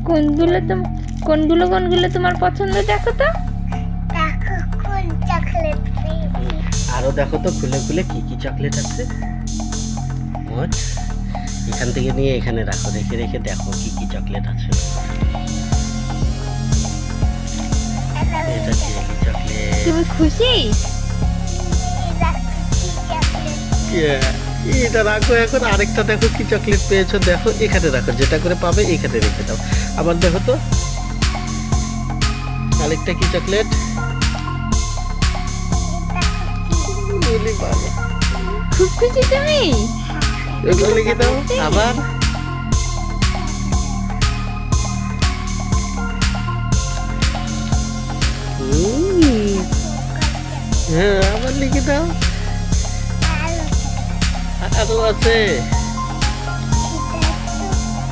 কোনগুলো তো কোনগুলো তোমার পছন্দ দেখো তো। দেখো কোন চকলেট পেয়েছি। আরো দেখো তো খুলে খুলে কি কি চকলেট আছে। মোট এখান থেকে নিয়ে এখানে রাখো, রেখে রেখে দেখো কি কি চকলেট আছে। এটা জেলি চকলেট। তুমি খুশি? এটা রাখো। এখন আরেকটা দেখো কি চকলেট পেয়েছো, দেখো এখানে রাখো, যেটা করে পাবে এখানে রেখে দাও। আবার দেখো তো আরেকটা কি চকলেট। খুব খুশি তুমি? ওটা লিখে দাও। আবার হ্যাঁ, আবার লিখে দাও। আরো আছে।